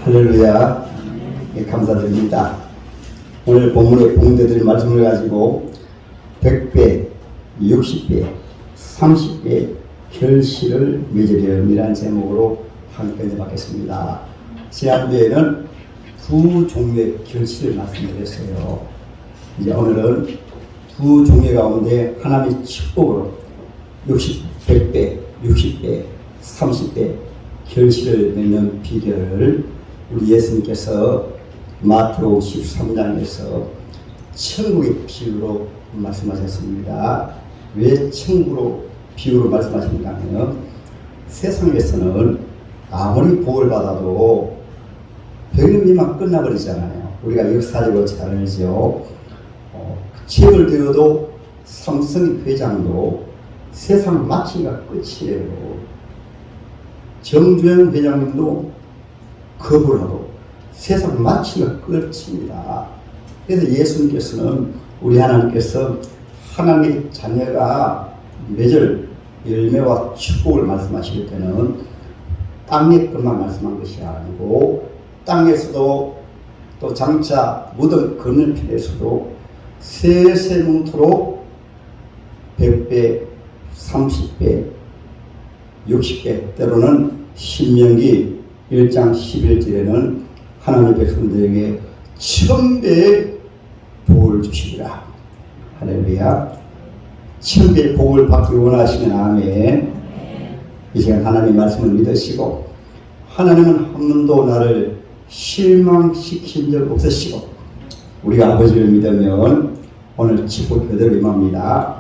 할렐루야. 예, 감사드립니다. 오늘 본문의 봉대들 말씀을 가지고 100배, 60배, 30배 결실을 맺으려니라는 제목으로 함께 받겠습니다. 지난주에는 두 종류의 결실을 말씀드렸어요. 이제 오늘은 두 종류 가운데 하나님의 축복으로 100배, 60배, 30배 결실을 맺는 비결을 우리 예수님께서 마태복음 13장에서 천국의 비유로 말씀하셨습니다. 왜 천국으로 비유로 말씀하십니까 하면 세상에서는 아무리 복을 받아도 백년미만 끝나버리잖아요. 우리가 역사적으로 잘 알죠. 책을 되어도 삼성 회장도 세상 마치기가 끝이에요. 정주영 회장님도 겁을 하고 세상 마치기가 끝입니다. 그래서 예수님께서는 우리 하나님께서 하나님의 자녀가 맺을 열매와 축복을 말씀하실 때는 땅의 것만 말씀한 것이 아니고 땅에서도 또 장차 묻은 그늘필에서도 세세뭉토록 100배, 30배, 60배 때로는 신명기 1장 11절에는 하나님의 백성들에게 1000배의 복을 주시리라. 할렐루야. 1000배의 복을 받기 원하시는 아멘. 이 시간 하나님의 말씀을 믿으시고 하나님은 한 번도 나를 실망시킨 적 없으시고 우리가 아버지를 믿으면 오늘 축복 그대로 임합니다.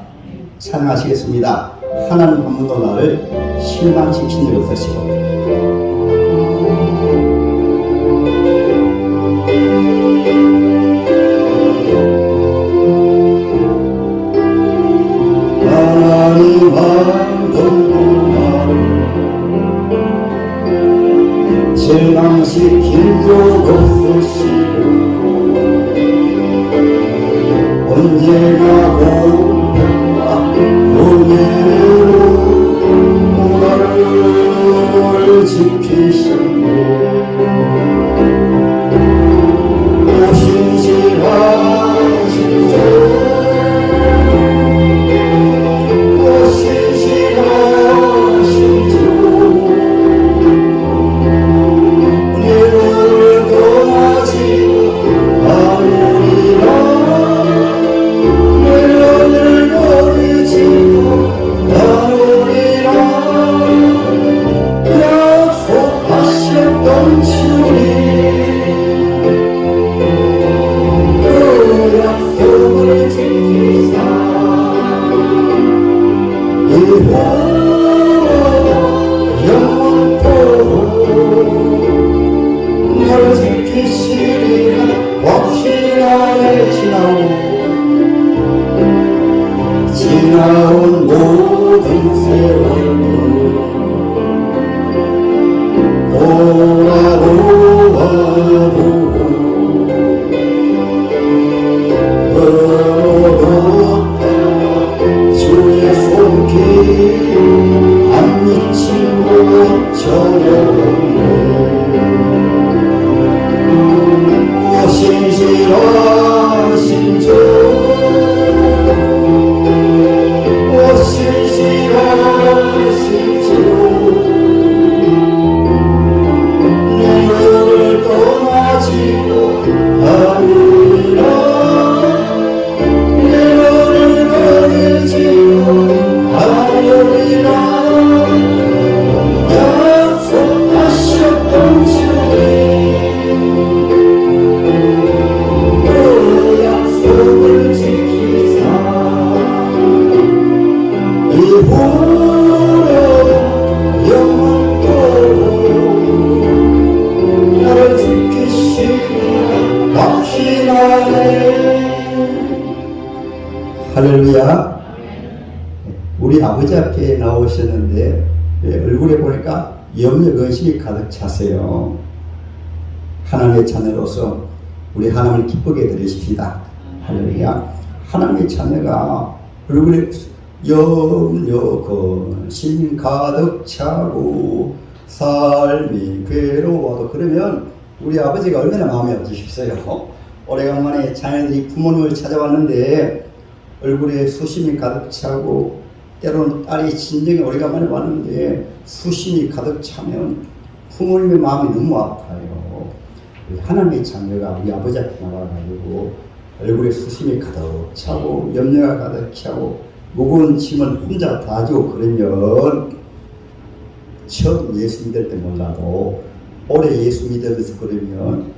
찬양하시겠습니다. 하나님 한 번도 나를 실망시킨 적 없으시고 하나님 한 번도 나를 실망시킨 적 없으시고 언제나 공평과 은혜로 나를 지키셨네. 오신실하신 주, 오신실하신 주, 내 눈을 떠나지 않으리라. 내 눈을 버리지 않으리라. 약속하셨던 주님, 그 약속을 지키사 이후로 영원토록 나를 지키시리라. 확신하네. 지나온 모든 세월도 돌아보아도 주의 손길 안 미친 것처럼 오신실하신 주, 오신실하신 주, 내 눈을 떠나지도 않으리라. 내 눈을 버리지도 않으리라. 약속하셨던 주님, 그 약속을 지키사 이후로 영원토록 나를 지키시리라. 확신하네. 할렐루야. 우리 아버지 앞에 나오셨는데 얼굴에 보니까 염려 근심이 가득 차세요. 하나님의 자녀로서 우리 하나님을 기쁘게 드리십시다. 할렐루야. 하나님의 자녀가 얼굴에 염려 근심 가득 차고 삶이 괴로워도 그러면 우리 아버지가 얼마나 마음이 아프시겠어요. 오래간만에 자녀들이 부모님을 찾아왔는데 얼굴에 수심이 가득 차고 때로는 딸이 진정에 오래간만에 왔는데 수심이 가득 차면 부모님의 마음이 너무 아파요. 하나님의 자녀가 우리 아버지 앞에 나와가지고 얼굴에 수심이 가득 차고 염려가 가득 차고 무거운 짐을 혼자 다 지고 그러면 처음 예수 믿을 때 몰라도 오래 예수 믿으면서 그러면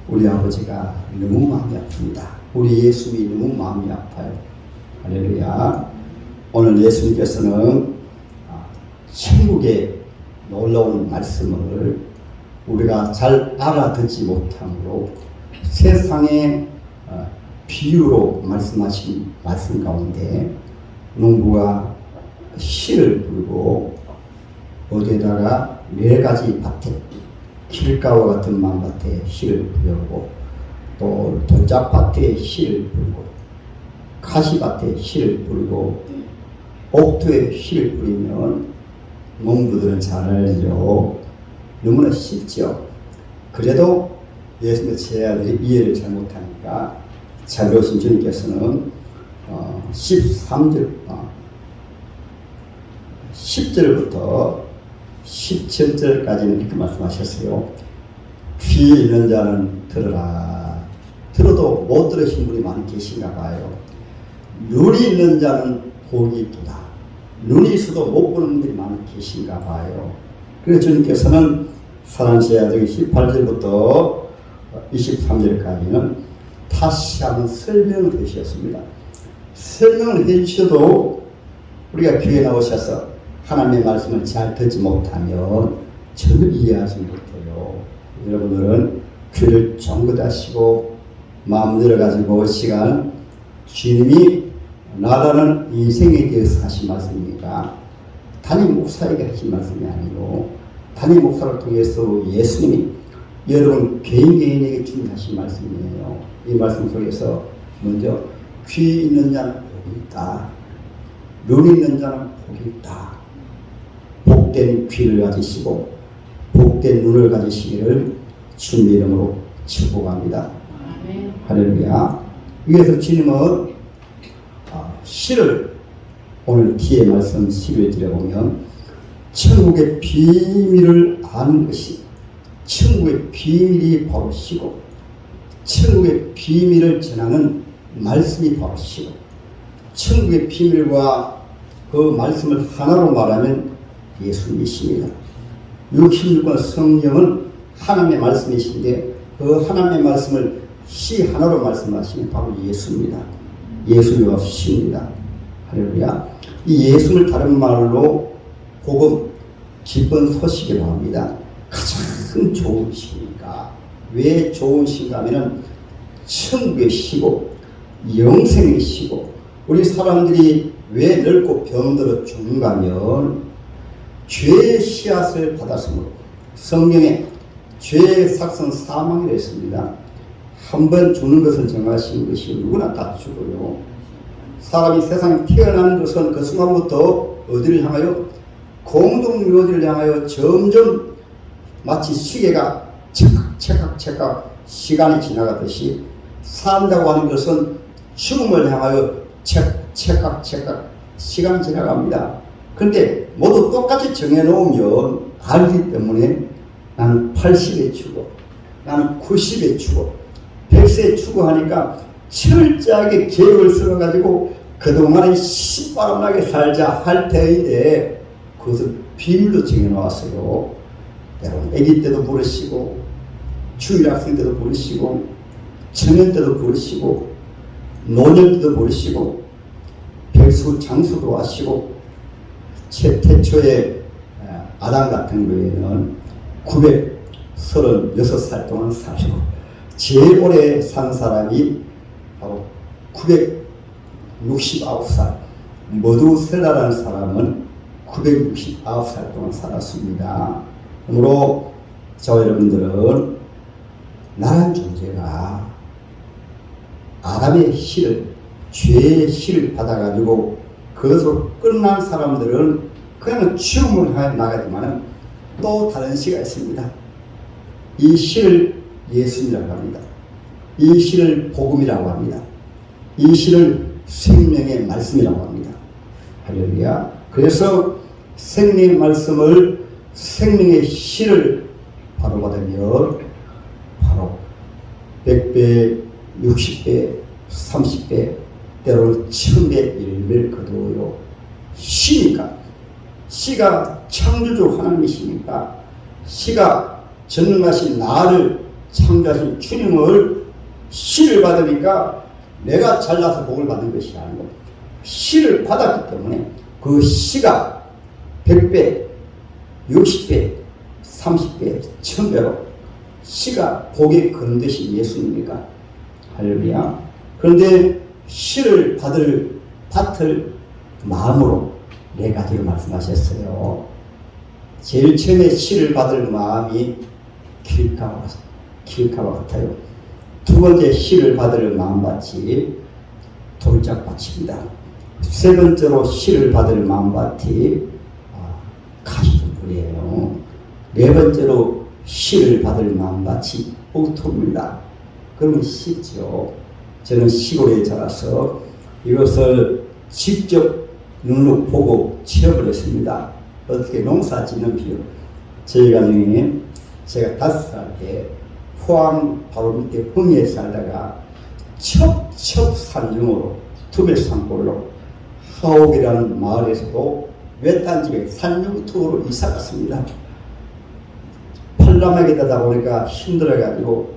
우리 아버지가 너무 마음이 아픕니다. 우리 예수님이 너무 마음이 아파요. 할렐루야. 오늘 예수님께서는 천국의 놀라운 말씀을 우리가 잘 알아듣지 못함으로 세상의 비유로 말씀하신 말씀 가운데 농부가 씨를 뿌리고 어디에다가 4가지 밭에 길가와 같은 만밭에 씨를 뿌리고 또 돌짝밭에 씨를 뿌리고 가시밭에 씨를 뿌리고 옥토에 씨를 뿌리면 농부들은 잘 알죠. 너무나 쉽죠. 그래도 예수님의 제자들이 이해를 잘못하니까 잘 배우신 주님께서는 10절부터 17절까지는 이렇게 말씀하셨어요. 귀 있는 자는 들으라. 들어도 못 들으신 분이 많이 계신가 봐요. 눈이 있는 자는 복이 있도다. 눈이 있어도 못 보는 분들이 많이 계신가 봐요. 그래서 주님께서는 사랑하는 제자들이 18절부터 23절까지는 다시 한번 설명을 해주셨습니다. 설명을 해주셔도 우리가 교회에 나오셔서 하나님의 말씀을 잘 듣지 못하면 전혀 이해하지 못해요. 여러분들은 귀를 쫑긋 하시고 마음 열어가지고 시간 주님이 나라는 인생에 대해서 하신 말씀입니까? 담임 목사에게 하신 말씀이 아니고 담임 목사를 통해서 예수님이 여러분 개인에게 주님하신 말씀이에요. 이 말씀 속에서 먼저 귀 있는 자는 복이 있다. 눈 있는 자는 복이 있다. 복된 귀를 가지시고 복된 눈을 가지시기를 주님의 이름으로 축복합니다. 할렐루야. 여기서 주님은 시를 오늘 뒤에 말씀 11절에 보면 천국의 비밀을 아는 것이 천국의 비밀이 바로 시고 천국의 비밀을 전하는 말씀이 바로 시고 천국의 비밀과 그 말씀을 하나로 말하면 예수님이십니다. 66권 성경은 하나님의 말씀이신데 그 하나님의 말씀을 시 하나로 말씀하시면 바로 예수입니다. 예수님과 시입니다. 할렐루야. 이 예수를 다른 말로 복음, 기쁜 소식이라고 합니다. 가장 좋은 시니까 왜 좋은 시인가 하면은 천국의 시고 영생의 시고 우리 사람들이 왜 늙고 병들어 죽는가 하면 죄의 씨앗을 받았으므로 성경에 죄의 삭선 사망이라 했습니다. 한 번 죽는 것을 정하신 것이 누구나 다 죽어요. 사람이 세상에 태어나는 것은 그 순간부터 어디를 향하여 공동묘지를 향하여 점점 마치 시계가 찰칵 시간이 지나가듯이 산다고 하는 것은 죽음을 향하여 찰칵 시간이 지나갑니다. 그런데 모두 똑같이 정해놓으면 알기 때문에 나는 80에 죽어, 나는 90에 죽어, 100세에 죽어 하니까 철저하게 계획을 써가지고 그동안에 신바람나게 살자 할 때인데 그것을 비밀로 정해놓았어요. 여러분 아기 때도 부르시고 주일학생 때도 부르시고 청년 때도 부르시고 노년 때도 부르시고 백수 장수도 하시고 태초에 아담 같은 경우에는 936살 동안 살고 제일 오래 산 사람이 바로 969살 머두셀라라는 사람은 969살 동안 살았습니다. 그러므로 저와 여러분들은 나란 존재가 아담의 씨를 죄의 씨를 받아가지고 그것으로 끝난 사람들은 그냥 죽음을 향해 나가지만 또 다른 씨가 있습니다. 이 씨를 예수님이라고 합니다. 이 시를 복음이라고 합니다. 이 시를 생명의 말씀이라고 합니다. 할렐루야. 그래서 생명의 말씀을, 생명의 시를 바로 받으면 바로 100배, 60배, 30배, 때로는 1000배, 1배를 거두어요. 시니까, 시가 창조주 하나님이시니까, 시가 전능하신 나를 창조하신 주님을 시를 받으니까 내가 잘나서 복을 받는 것이 아니고 시를 받았기 때문에 그 시가 100배, 60배, 30배, 1000배로 시가 복에 거는 것이 예수님이니까. 할렐루야. 그런데 시를 받을 마음으로 네 가지로 말씀하셨어요. 제일 처음에 시를 받을 마음이 길가와 같아요. 두 번째 시를 받을 마음밭이 돌짝밭입니다. 세 번째로 시를 받을 마음밭이 가시덤불이에요. 네 번째로 시를 받을 마음밭이 옥토입니다. 그러면 쉽죠. 저는 시골에 자라서 이것을 직접 눈으로 보고 체험을 했습니다. 어떻게 농사 짓는 비유. 저희 가정에 제가 5살 때 포항 바로 밑에 흥에 살다가 첩첩 산중으로 투별산골로 하옥이라는 마을에서도 외딴 집에 산중투로 이사 갔습니다. 팔남하게 되다 보니까 힘들어가지고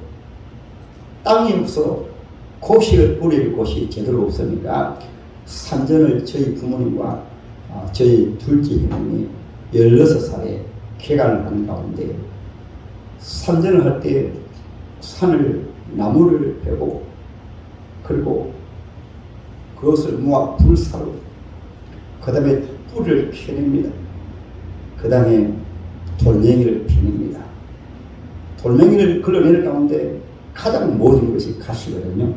땅이 없어 곡식을 뿌릴 곳이 제대로 없으니까 산전을 저희 부모님과 저희 둘째 형님이 16살에 개간을 하는 가운데 산전을 할 때 산을 나무를 베고 그리고 그것을 모아 불사로 그 다음에 뿔을 펴냅니다. 그 다음에 돌멩이를 펴냅니다. 돌멩이를 걸러내는 가운데 가장 모든 것이 가시거든요.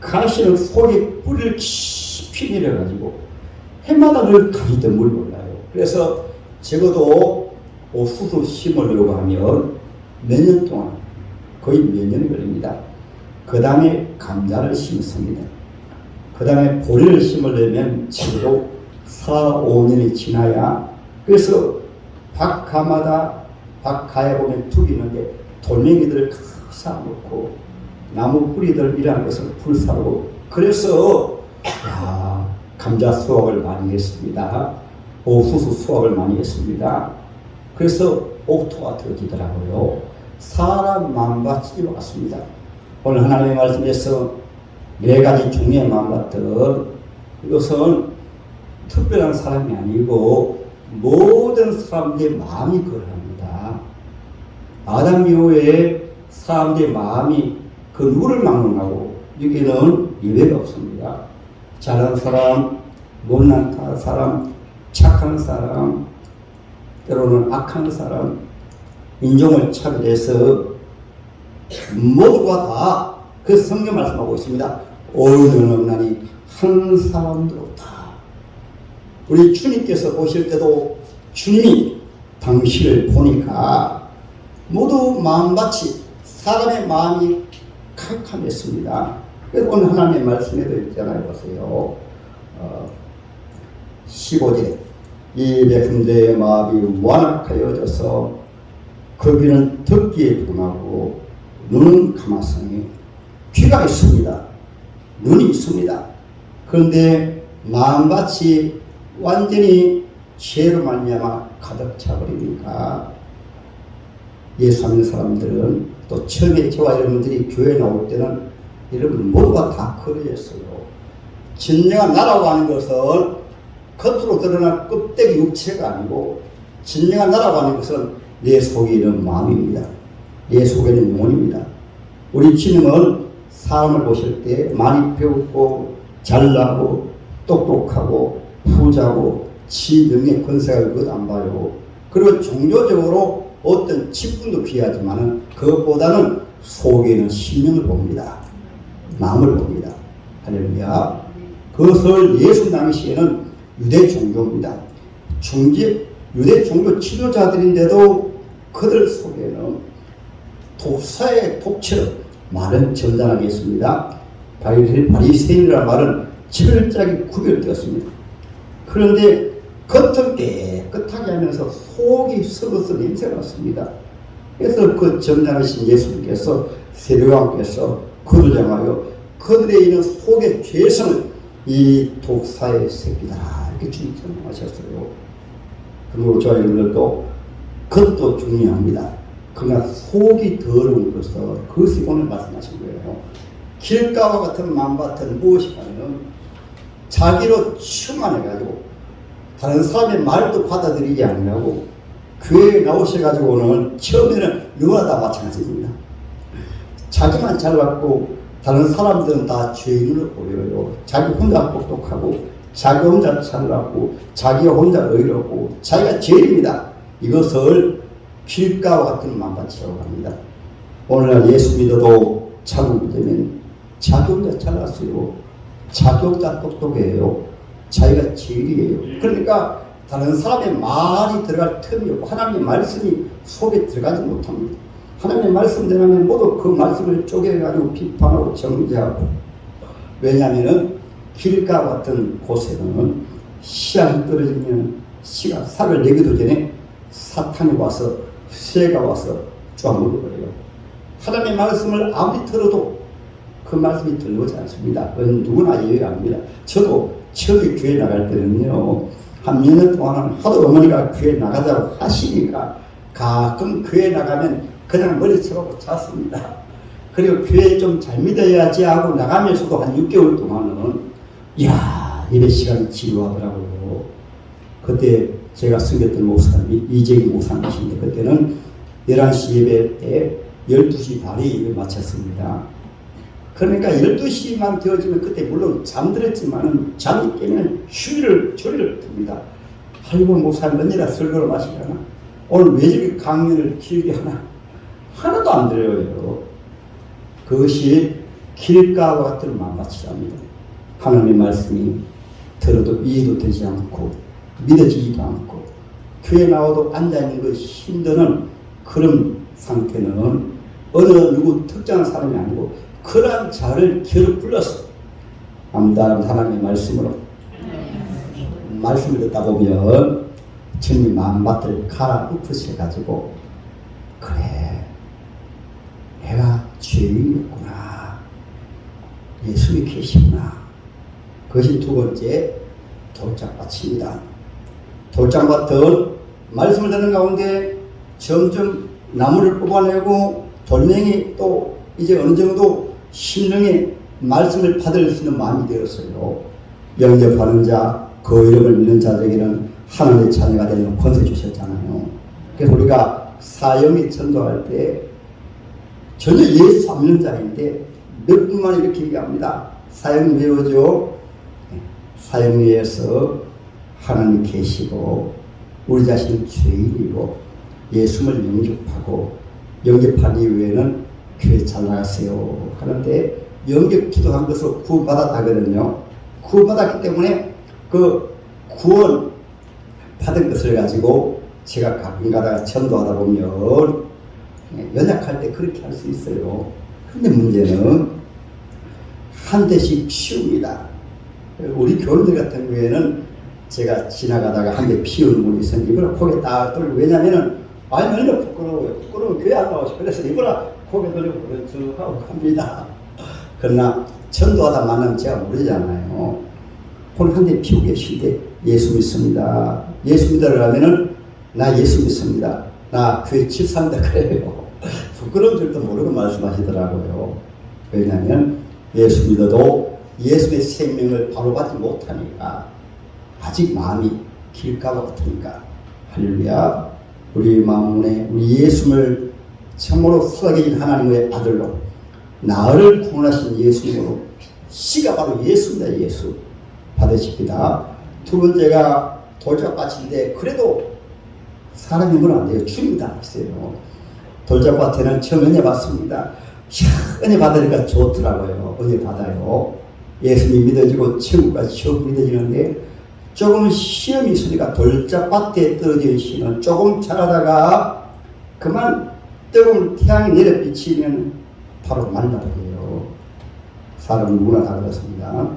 가시는 속에 뿌리를 깊이 내려가지고 해마다 늘 가시덤불을 올라요. 그래서 적어도 옥수수 심으려고 하면 몇 년 동안 거의 몇 년이 걸립니다. 그 다음에 감자를 심습니다. 그 다음에 보리를 심으려면 적어도 4, 5년이 지나야. 그래서 박가에 보면 툭이 있는데 돌멩이들을 쌓아놓고 나무 뿌리들 이라는 것을 불사르고 그래서 감자 수확을 많이 했습니다. 옥수수 수확을 많이 했습니다. 그래서 옥토가 되어지더라고요. 사람 마음밭이 왔습니다. 오늘 하나님의 말씀에서 4가지 종류의 마음밭들, 이것은 특별한 사람이 아니고 모든 사람들의 마음이 그러합니다. 아담 이후에 사람들의 마음이 그 누구를 막론하고 여기는 예외가 없습니다. 잘난 사람, 못난 사람, 착한 사람, 때로는 악한 사람, 인종을 차별해서 모두가 다 그 성경 말씀하고 있습니다. 옳은 없나니 한 사람도 없다. 우리 주님께서 보실 때도 주님이 당신을 보니까 모두 마음밭이 사람의 마음이 캄캄했습니다. 그래서 오늘 하나님의 말씀에도 있잖아요. 보세요. 15절에 이 백성들의 마음이 완악하여져서 그 귀는 듣기에 둔하고 눈은 감았으니 귀가 있습니다. 눈이 있습니다. 그런데 마음밭이 완전히 죄로 말미암아 가득 차버리니까 예수 믿는 사람들은 또 처음에 저와 여러분들이 교회 나올 때는 여러분 모두가 다 그러했어요. 진정한 나라고 하는 것은 겉으로 드러난 껍데기 육체가 아니고 진정한 나라고 하는 것은 내 속에 있는 마음입니다. 내 속에 있는 영혼입니다. 우리 주님은 사람을 보실 때 많이 배웠고 잘나고 똑똑하고 부자고 지능의 권세가 그것 안 봐요. 그리고 종교적으로 어떤 직분도 귀하지만은 그것보다는 속에 있는 심령을 봅니다. 마음을 봅니다. 할렐루야. 그것을 예수 당시에는 유대 종교입니다. 유대 종교 지도자들인데도 그들 속에는 독사의 독처럼 말은 점잖하겠습니다. 바리새인이라는 말은 철저하게 구별되었습니다. 그런데 겉은 깨끗하게 하면서 속이 썩어서 냄새가 났습니다. 그래서 그 점잖으신 예수님께서 세례요한께서 그를 향하여 그들의 있는 속의 죄성을 이 독사의 새끼다 이렇게 주님 설명하셨어요. 그리고 저와 여러분들도 그것도 중요합니다. 그러나 속이 더러운 것을 그것이 오늘 말씀하신 거예요. 길가와 같은 마음밭은 무엇이냐면 자기로 충만해가지고 다른 사람의 말도 받아들이지 않으려고 교회에 나오셔가지고는 처음에는 누구나 마찬가지입니다. 자기만 잘났고 다른 사람들은 다 죄인으로 보여요. 자기 혼자 똑똑하고 자기 혼자 잘났고 자기가 혼자 의롭고 자기가 죄인입니다. 이것을 길가와 같은 마음밭이라고 합니다. 오늘날 예수 믿어도 자국 되면 자기 혼자 잘났어요. 자기 혼자 똑똑해요. 자기가 죄인이에요. 그러니까 다른 사람의 말이 들어갈 틈이 없고 하나님의 말씀이 속에 들어가지 못합니다. 하나님의 말씀대로면 모두 그 말씀을 쪼개가지고 비판하고 정죄하고, 왜냐하면 길가 같은 곳에는 씨앗이 떨어지면 씨가 살을 내기도 전에 사탄이 와서 새가 와서 쪼아먹어버려요. 하나님의 말씀을 아무리 들어도 그 말씀이 들려오지 않습니다. 그건 누구나 이해합니다. 저도 처음에 교회 나갈 때는요, 한 몇 년 동안은 하도 어머니가 교회 나가자고 하시니까 가끔 교회 나가면 그냥 머리 쳐박고 잤습니다. 그리고 교회 좀 잘 믿어야지 하고 나가면서도 한 6개월 동안은 이야 예배 시간이 지루하더라고요. 그때 제가 섬겼던 목사님이 이재기 목사님이신데 그때는 11시 예배 때 12시 반에 예배 마쳤습니다. 그러니까 12시만 되어지면 그때 물론 잠들었지만은 잠이 깨면 조리를 듭니다. 아이고 목사님 언제나 설교를 마시려나? 오늘 왜 저렇게 강연을 길게 하나? 하나도 안 들려요. 그것이 길가와 같은 마음밭이랍니다. 하나님의 말씀이 들어도 이해도 되지 않고 믿어지지도 않고 교회 나와도 앉아있는 것이 힘드는 그런 상태는 어느 누구 특정한 사람이 아니고 그러한 자를 겨루 불러서 암담 하나님의 말씀으로 말씀을 듣다 보면 주님 마음밭을 갈아엎으셔가지고 그래 내가 죄인이었구나 예수님이 계시구나. 그것이 두 번째 돌짝밭입니다. 돌짝밭은 말씀을 듣는 가운데 점점 나무를 뽑아내고 돌멩이 또 이제 어느 정도 신령의 말씀을 받을 수 있는 마음이 되었어요. 영접하는 자, 그 이름을 믿는 자들에게는 하나님의 자녀가 되는 권세 주셨잖아요. 그래서 우리가 사형에 전도할 때 전혀 예수 안 믿는 자인데 몇 분만 이렇게 얘기합니다. 사형 외우죠. 사형에서 하나님 계시고 우리 자신은 죄인이고 예수를 영접하고 영접한 이후에는 교회 잘 나가세요 하는데 영접 기도한 것으로 구원받았다거든요. 구원받았기 때문에 그 구원 받은 것을 가지고 제가 가끔 가다가 전도하다 보면 연약할 때 그렇게 할 수 있어요. 근데 문제는 한 대씩 피웁니다. 우리 교인들 같은 경우에는 제가 지나가다가 한 대 피우는 분이 있었는데 이거를 고개 딱 돌리고, 왜냐면은 아니 얼마나 부끄러워요. 부끄러우면 교회 안 나오죠. 그래서 이거라 고개 돌리고 그렇죠 하고 갑니다. 그러나 전도하다 만나면 제가 모르잖아요. 오늘 한 대 피우고 계신데 예수 믿습니다. 예수 믿으러 가면은 나 예수 믿습니다. 나 교회 집사입니다. 그래요. 부끄러운 줄도 모르고 말씀하시더라고요. 왜냐하면 예수 믿어도 예수의 생명을 바로 받지 못하니까 아직 마음이 길가와 같으니까. 할렐루야. 우리 마음에 우리 예수를 참으로 살아계신 하나님의 아들로 나를 구원하신 예수님으로 씨가 바로 예수입니다. 예수 받으십니다. 두 번째가 돌짝밭인데 그래도 사람이면 안 돼요. 주님이 다 있어요. 돌짝밭에는 처음 은혜 받습니다. 은혜 받으니까 좋더라고요. 은혜 받아요. 예수님이 믿어지고 천국까지 쭉 믿어지는데 조금 시험이 있으니까 돌짝밭에 떨어진 씨는 조금 자라다가 그만 뜨거운 태양이 내려 비치면 바로 만나버려요. 사람은 누구나 다 그렇습니다.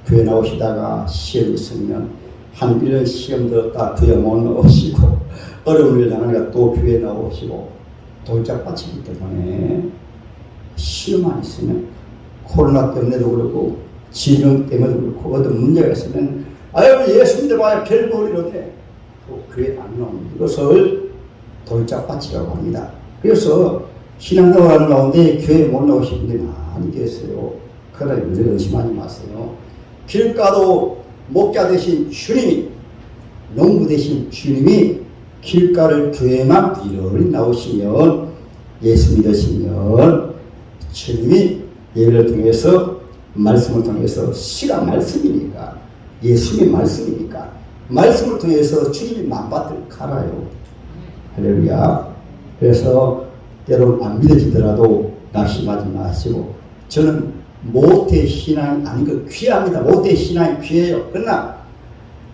교회 나오시다가 시험 있으면 한 1년 시험 들었다 교회 못 나오시고 어려운 일 당하니까 또 교회 나오시고 돌짝 빠지기 때문에 시험 안 있으면 코로나 때문에도 그렇고 질병 때문에도 그렇고 어떤 문제가 있으면 아유 예수 믿어봐야 별볼이로돼 또 교회 안 나오는 이것을 돌짝 빠치라고 합니다. 그래서 신앙생활하는 가운데 교회 못 나오시는 분들이 많이 계세요. 그러나 문제를 의심하지 마세요. 길가도 목자 되신 주님이 농부 되신 주님이 길가를 교회만 부지런히 나오시면 예수 믿으시면 주님이 예배를 통해서 말씀을 통해서 시가 말씀이니까 예수님의 말씀이니까 말씀을 통해서 주님이 만밭을 갈아요. 할렐루야. 그래서 때로는 안 믿어지더라도 낙심하지 마시고 저는 모태 신앙이 아닌 거 귀합니다. 모태 신앙이 귀해요. 그러나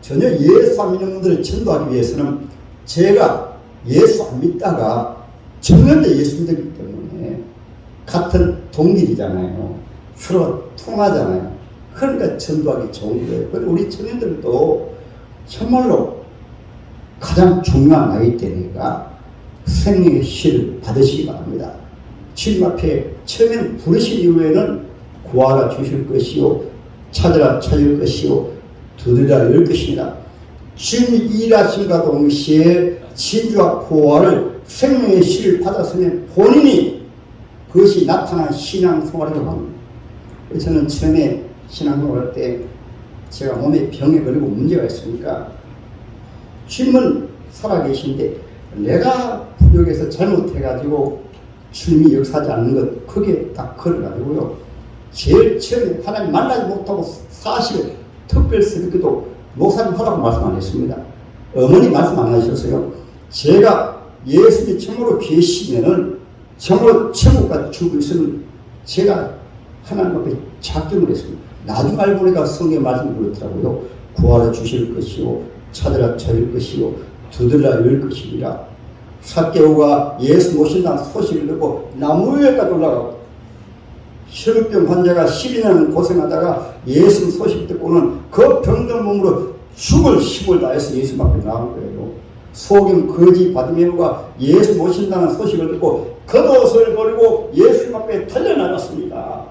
전혀 예수 안 믿는 분들을 전도하기 위해서는 제가 예수 안 믿다가 정년대 예수 믿었기 때문에 같은 동일이잖아요. 서로 통하잖아요. 그러니까 전도하기 좋은 거예요. 그리고 우리 청년들도 정말로 가장 중요한 나이 때니까 생명의 시를 받으시기 바랍니다. 주님 앞에 처음에는 부르신 이후에는 구하라 주실 것이요 찾으라 찾을 것이요 두드리라 열 것입니다. 주님이 일하심과 동시에 진주와 구하를 생명의 시를 받았으면 본인이 그것이 나타난 신앙생활이라고 합니다. 저는 처음에 신앙생활할 때 제가 몸에 병에 걸리고 문제가 있으니까 주님은 살아계신데 내가 부족해서 잘못해가지고 주님이 역사하지 않는 것 그게 딱 걸어가지고요. 제일 처음에 하나님 만나지 못하고 40일 특별스럽게도 목사님 하라고 말씀 안 했습니다. 어머니 말씀 안 하셨어요. 제가 예수님이 참으로 계시면은 참으로 천국까지 주고 있으면 제가 하나님 앞에 작정을 했습니다. 나중에 알고 보니까 성경 말씀이 그렇더라고요. 구하라 주실 것이요 찾으라 찾을 것이요 두드리라 열 것이니라. 삭개오가 예수 모신다는 소식을 듣고 나무 위에까지 올라가고 혈우병 환자가 12년 고생하다가 예수 소식 듣고는 그 병든 몸으로 죽을 힘을 다해서 예수 앞에 나온 거예요. 속임 거지 바디메오가 예수 모신다는 소식을 듣고 겉옷을 버리고 예수 앞에 달려나갔습니다.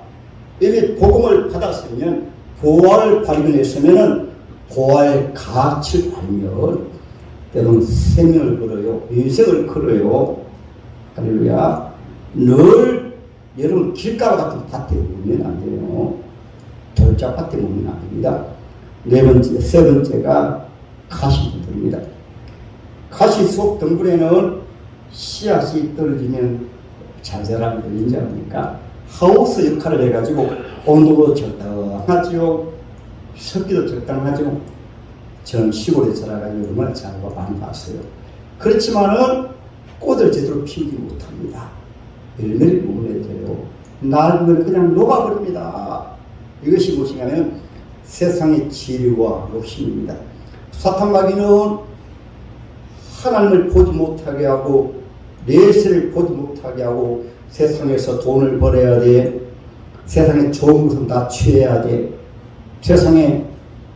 이미 복음을 받았으면 보화를 발견했으면 보화의 가치를 알면 때로는 생명을 걸어요. 인생을 걸어요. 할렐루야. 늘 여러분 길가 같은 밭에 묵으면 안 돼요. 돌짝밭에 묵으면 안 됩니다. 세 번째가 가시들입니다. 가시 속 덩굴에는 씨앗이 떨어지면 잘 자라는 걸 인정합니까? 하우스 역할을 해가지고 온도도 적당하죠. 습기도 적당하죠. 저는 시골에 자라가지고 얼마나 잘하고 많이 봤어요. 그렇지만은 꽃을 제대로 피우지 못합니다. 열매를 못 맺어요. 낡으면 그냥 녹아버립니다. 이것이 무엇이냐면 세상의 지류와 욕심입니다. 사탄마귀는 하나님을 보지 못하게 하고 내세를 보지 못하게 하고 세상에서 돈을 벌어야 돼. 세상에 좋은 것은 다 취해야 돼. 세상에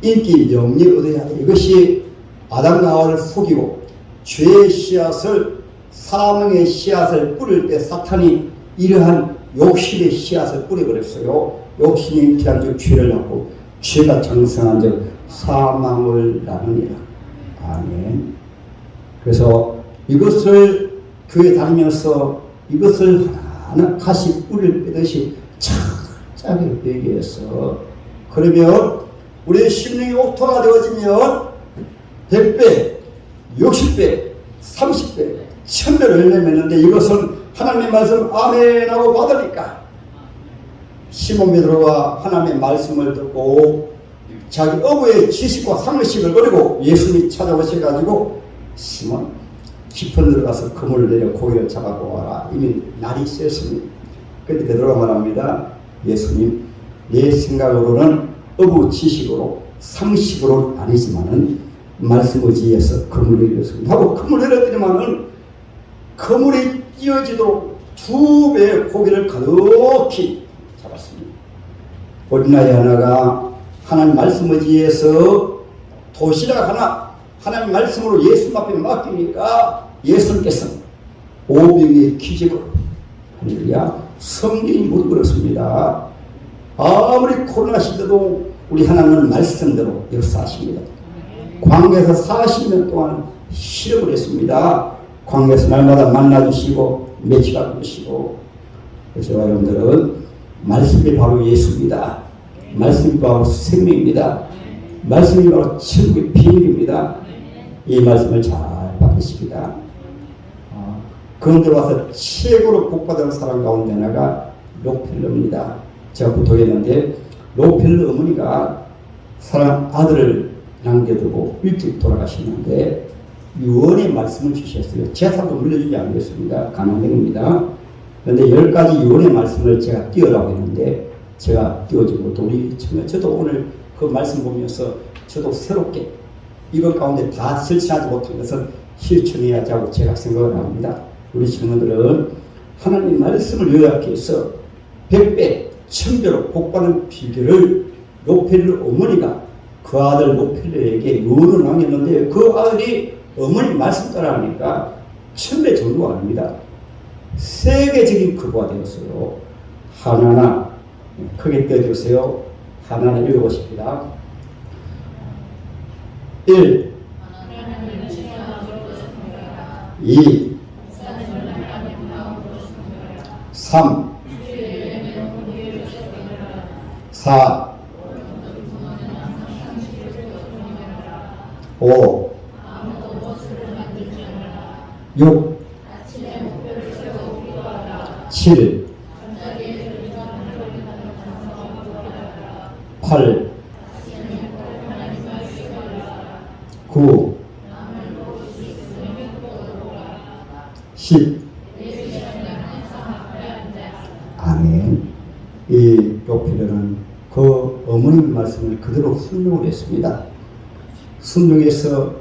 인기 명예 얻어야 돼. 이것이 아담과 하와를 속이고 죄의 씨앗을 사망의 씨앗을 뿌릴 때 사탄이 이러한 욕심의 씨앗을 뿌려버렸어요. 욕심이 잉태한 즉 죄를 낳고 죄가 장성한 즉 사망을 낳느니라. 아멘. 그래서 이것을 교회 다니면서 이것을 하나하나 가시 뿌리를 빼듯이 착착하게 얘기해서 그러면 우리의 심령이 옥토가 되어지면 100배, 60배, 30배, 1000배를 열매 맺는데 이것은 하나님의 말씀 아멘하고 받으니까 시몬 베드로가 하나님의 말씀을 듣고 자기 어부의 지식과 상식을 버리고 예수님이 찾아오셔가지고 시몬 깊은 들어가서 그물을 내려 고기를 잡아고 와라. 이미 날이 셌으니 그때 베드로가 말합니다. 예수님 내 생각으로는 어부 지식으로 상식으로는 아니지만은 말씀 의지해서 그물을 내렸습니다 하고 그물을 내렸더니만은 그물이 띄어지도록 2배의 고기를 가득히 잡았습니다. 어린아이 하나가 하나님 말씀 의지해서 도시락 하나 하나님 말씀으로 예수 앞에 맡기니까 예수님께서 500의 기적으로 할렐루야 성령이 무릎 꿇었습니다. 아무리 코로나 시대도 우리 하나님은 말씀대로 역사하십니다. 광야에서 40년 동안 실험을 했습니다. 광야에서 날마다 만나주시고 매치가 주시고. 그래서 여러분들은 말씀이 바로 예수입니다. 말씀이 바로 생명입니다. 말씀이 바로 천국의 비밀입니다. 이 말씀을 잘 받으십니다. 그런데 와서 최고로 복받은 사람 가운데 하나가 록펠러입니다. 제가 부탁했는데 록펠러 어머니가 사랑 아들을 남겨두고 일찍 돌아가시는데 유언의 말씀을 주셨어요. 제사도 물려주지 않겠습니다. 가난행입니다. 그런데 10가지 유언의 말씀을 제가 띄우라고 했는데 제가 띄워준 것도 우리 저도 오늘 그 말씀 보면서 저도 새롭게 이것 가운데 다 실천하지 못한 것은 실천해야지 제가 생각을 합니다. 우리 청년들은 하나님 말씀을 요약해서 100배, 1000배로 복받는 비결을 록펠러 어머니가 그 아들 록펠러에게 유언을 남겼는데 그 아들이 어머니 말씀 따라하니까 1000배 정도가 아닙니다. 세계적인 크고가 되었어요. 하나하나 크게 떼어주세요. 하나하나 읽어보십니다. 1 2 3 4 5 6 7 8 9 10 아멘. 이 록펠러는 그 어머님 말씀을 그대로 순종을 했습니다. 순종해서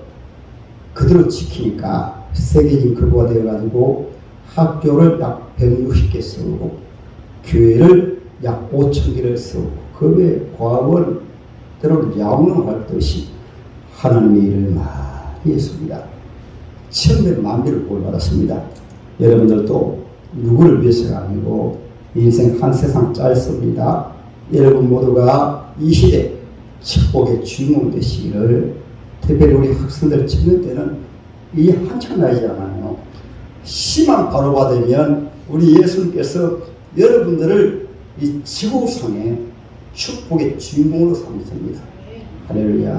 그대로 지키니까 세계적인 크고가 되어가지고 학교를 약 160개 세우고 교회를 약 5,000개를 세우고 그 외에 과학원 때로는 야문을 듯이 하나님의 일을 많이 했습니다. 1000배 만배를 보호받았습니다. 여러분들도 누구를 위해서가 아니고 인생 한 세상 짧습니다. 여러분 모두가 이 시대 축복의 주인공 되시기를. 특별히 우리 학생들 청년 때는 이 한참 나이잖아요. 시만 바로가 되면 우리 예수님께서 여러분들을 이 지구상의 축복의 주인공으로 삼으십니다. 할렐루야.